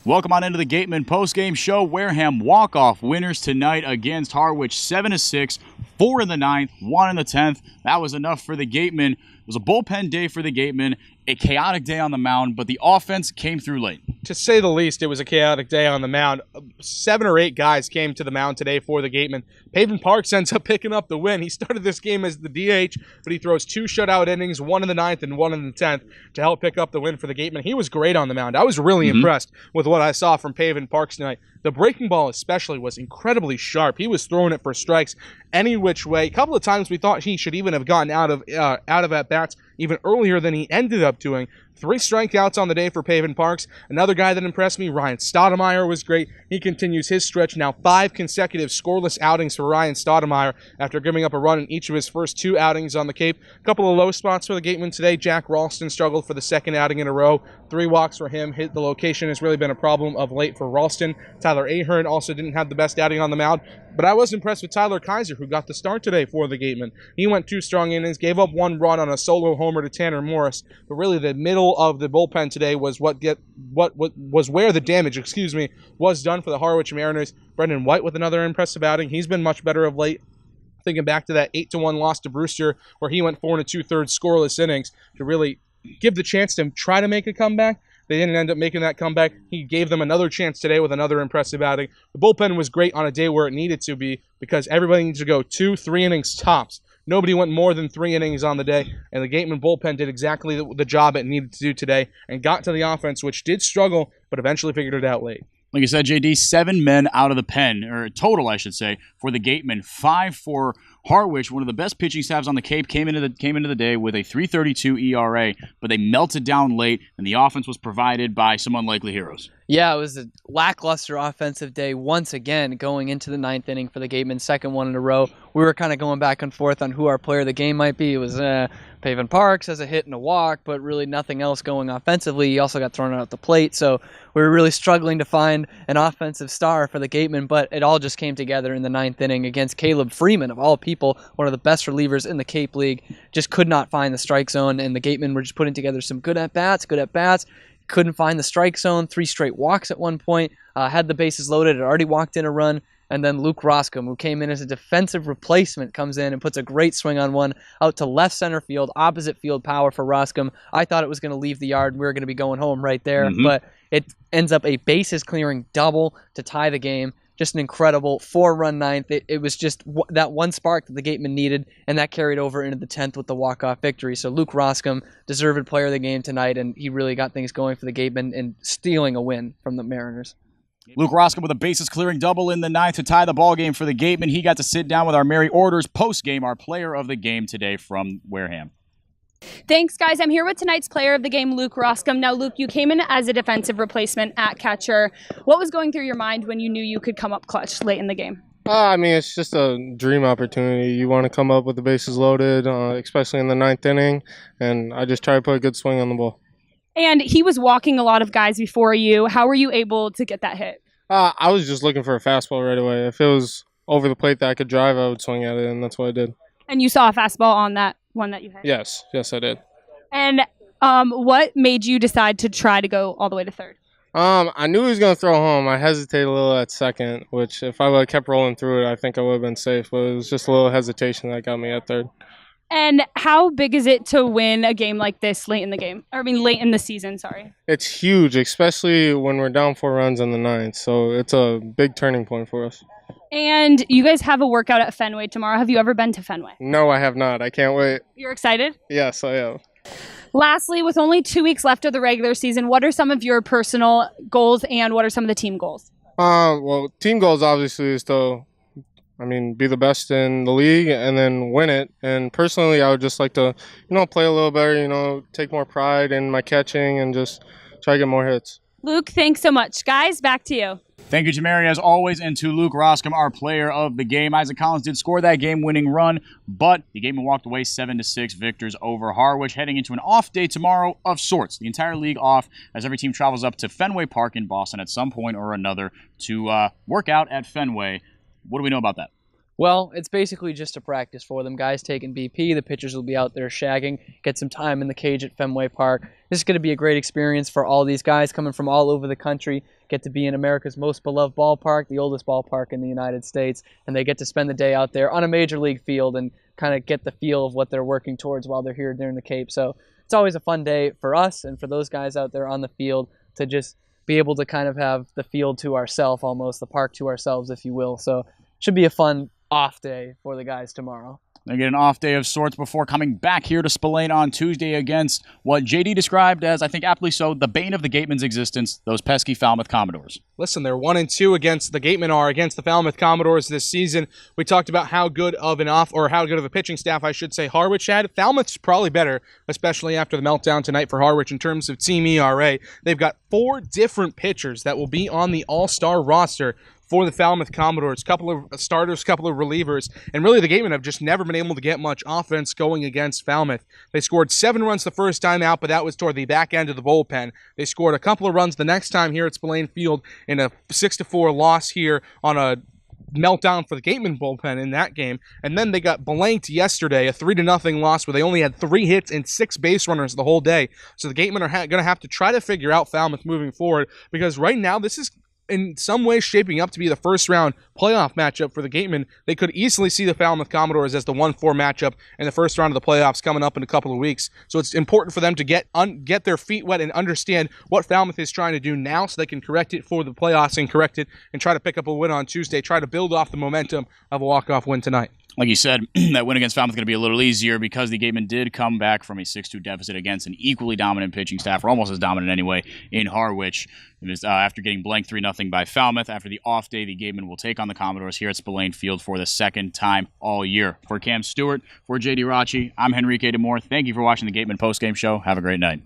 Welcome on into the Gatemen Postgame Show. Wareham walk-off winners tonight against Harwich, 7-6, 4 in the 9th, 1 in the 10th. That was enough for the Gatemen. It was a bullpen day for the Gatemen, a chaotic day on the mound, but the offense came through late. To say the least, it was a chaotic day on the mound. 7 or 8 guys came to the mound today for the Gatemen. Pavin Parks ends up picking up the win. He started this game as the DH, but he throws 2 shutout innings, 1 in the 9th and 1 in the 10th, to help pick up the win for the Gatemen. He was great on the mound. I was really impressed with what I saw from Pavin Parks tonight. The breaking ball especially was incredibly sharp. He was throwing it for strikes any which way. A couple of times we thought he should even have gotten out of at-bats even earlier than he ended up doing. 3 strikeouts on the day for Pavin Parks. Another guy that impressed me, Ryan Stoudemire, was great. He continues his stretch now. 5 consecutive scoreless outings for Ryan Stoudemire after giving up a run in each of his first 2 outings on the Cape. A couple of low spots for the Gatemen today. Jack Ralston struggled for the 2nd outing in a row. 3 walks for him. The location has really been a problem of late for Ralston. Tyler Ahern also didn't have the best outing on the mound. But I was impressed with Tyler Kaiser, who got the start today for the Gatemen. He went 2 strong innings, gave up 1 run on a solo homer to Tanner Morris. But really, the middle of the bullpen today was where the damage, was done for the Harwich Mariners. Brendan White with another impressive outing. He's been much better of late. Thinking back to that 8-1 loss to Brewster, where he went 4 2/3 scoreless innings to really give the chance to try to make a comeback. They didn't end up making that comeback. He gave them another chance today with another impressive outing. The bullpen was great on a day where it needed to be because everybody needs to go 2-3 innings tops. Nobody went more than 3 innings on the day, and the Gatemen bullpen did exactly the job it needed to do today and got to the offense, which did struggle, but eventually figured it out late. Like you said, JD, 7 men out of the pen, or total, I should say, for the Gatemen. 5 for Harwich, one of the best pitching staffs on the Cape, came into the day with a 3.32 ERA, but they melted down late, and the offense was provided by some unlikely heroes. Yeah, it was a lackluster offensive day once again going into the 9th inning for the Gatemen, 2nd one in a row. We were kind of going back and forth on who our player of the game might be. It was Pavin Parks as a hit and a walk, but really nothing else going offensively. He also got thrown out the plate, so we were really struggling to find an offensive star for the Gatemen, but it all just came together in the 9th inning against Caleb Freeman, of all people, one of the best relievers in the Cape League. Just could not find the strike zone, and the Gatemen were just putting together some good at-bats. Couldn't find the strike zone. 3 straight walks at one point. Had the bases loaded. Had already walked in a run. And then Luke Roskam, who came in as a defensive replacement, comes in and puts a great swing on one out to left center field, opposite field power for Roskam. I thought it was going to leave the yard and we were going to be going home right there. But it ends up a bases clearing double to tie the game. Just an incredible 4-run 9th. It was just that one spark that the Gatemen needed, and that carried over into the 10th with the walk-off victory. So Luke Roskam, deserved player of the game tonight, and he really got things going for the Gatemen and stealing a win from the Mariners. Luke Roskam with a bases-clearing double in the 9th to tie the ball game for the Gatemen. He got to sit down with our Mary Orders post-game, our player of the game today from Wareham. Thanks, guys. I'm here with tonight's player of the game, Luke Roskam. Now, Luke, you came in as a defensive replacement at catcher. What was going through your mind when you knew you could come up clutch late in the game? It's just a dream opportunity. You want to come up with the bases loaded, especially in the 9th inning, and I just try to put a good swing on the ball. And he was walking a lot of guys before you. How were you able to get that hit? I was just looking for a fastball right away. If it was over the plate that I could drive, I would swing at it, and that's what I did. And you saw a fastball on that one that you hit? Yes, I did. And what made you decide to try to go all the way to 3rd? I knew he was going to throw home. I hesitated a little at 2nd, which if I would have kept rolling through it, I think I would have been safe. But it was just a little hesitation that got me at 3rd. And how big is it to win a game like this late in the season, sorry? It's huge, especially when we're down 4 runs in the 9th. So it's a big turning point for us. And you guys have a workout at Fenway tomorrow. Have you ever been to Fenway? No, I have not. I can't wait. You're excited? Yes, I am. Lastly, with only 2 weeks left of the regular season, what are some of your personal goals and what are some of the team goals? Well, team goals obviously is to, be the best in the league and then win it. And personally, I would just like to, play a little better, take more pride in my catching and just try to get more hits. Luke, thanks so much. Guys, back to you. Thank you, Jamari, as always, and to Luke Roskam, our player of the game. Isaac Collins did score that game-winning run, but the Gatemen walked away 7-6 victors over Harwich, heading into an off day tomorrow of sorts. The entire league off as every team travels up to Fenway Park in Boston at some point or another to work out at Fenway. What do we know about that? Well, it's basically just a practice for them. Guys taking BP. The pitchers will be out there shagging, get some time in the cage at Fenway Park. This is going to be a great experience for all these guys coming from all over the country, get to be in America's most beloved ballpark, the oldest ballpark in the United States, and they get to spend the day out there on a major league field and kind of get the feel of what they're working towards while they're here during the Cape. So it's always a fun day for us and for those guys out there on the field to just be able to kind of have the field to ourselves, almost the park to ourselves, if you will. So it should be a fun off day for the guys tomorrow. They get an off day of sorts before coming back here to Spillane on Tuesday against what JD described as, I think aptly so, the bane of the Gatemen's existence, those pesky Falmouth Commodores. Listen, they're 1-2 against the Gatemen are against the Falmouth Commodores this season. We talked about how good of a pitching staff, I should say, Harwich had. Falmouth's probably better, especially after the meltdown tonight for Harwich in terms of team ERA. They've got 4 different pitchers that will be on the all-star roster for the Falmouth Commodores, couple of starters, couple of relievers, and really the Gatemen have just never been able to get much offense going against Falmouth. They scored 7 runs the first time out, but that was toward the back end of the bullpen. They scored a couple of runs the next time here at Spillane Field in a 6-4 loss here on a meltdown for the Gatemen bullpen in that game, and then they got blanked yesterday, a 3-0 loss where they only had 3 hits and 6 base runners the whole day. So the Gatemen are going to have to try to figure out Falmouth moving forward, because right now this is in some ways shaping up to be the first round playoff matchup for the Gatemen. They could easily see the Falmouth Commodores as the 1-4 matchup in the first round of the playoffs coming up in a couple of weeks. So it's important for them to get their feet wet and understand what Falmouth is trying to do now so they can correct it for the playoffs and correct it and try to pick up a win on Tuesday, try to build off the momentum of a walk-off win tonight. Like you said, that win against Falmouth is going to be a little easier because the Gatemen did come back from a 6-2 deficit against an equally dominant pitching staff, or almost as dominant anyway, in Harwich. It was after getting blanked 3-0 by Falmouth. After the off day, the Gatemen will take on the Commodores here at Spillane Field for the second time all year. For Cam Stewart, for JD Raucci, I'm Henrique DaMour. Thank you for watching the Gatemen Postgame Show. Have a great night.